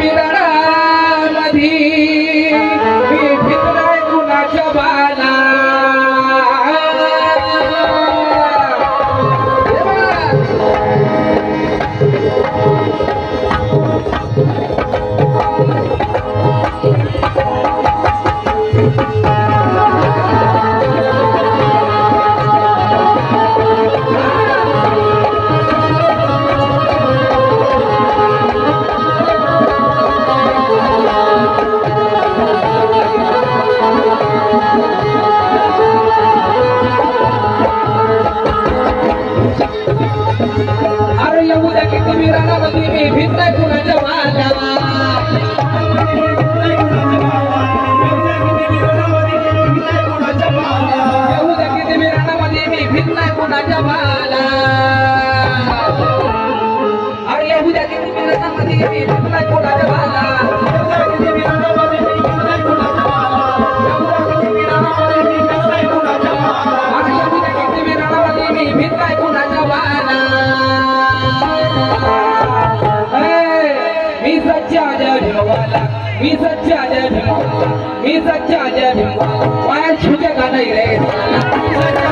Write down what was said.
विरणामधी मी फिरलाय कुणाच्या बाला अरे येऊ द्या किती विराणामध्ये मी भिजलाय कुणाच्या बाला येऊ द्या किती विराणामध्ये मी भिजलाय कुणाच्या बाला अरे येऊ द्या किती विराणामध्ये मी भिजलाय कुणाच्या बाला मी सच्चा जय भीमवाला मी सच्चा जय भीमवाला मी सच्चा जय भीमवाला पाय छूटे का नहीं रे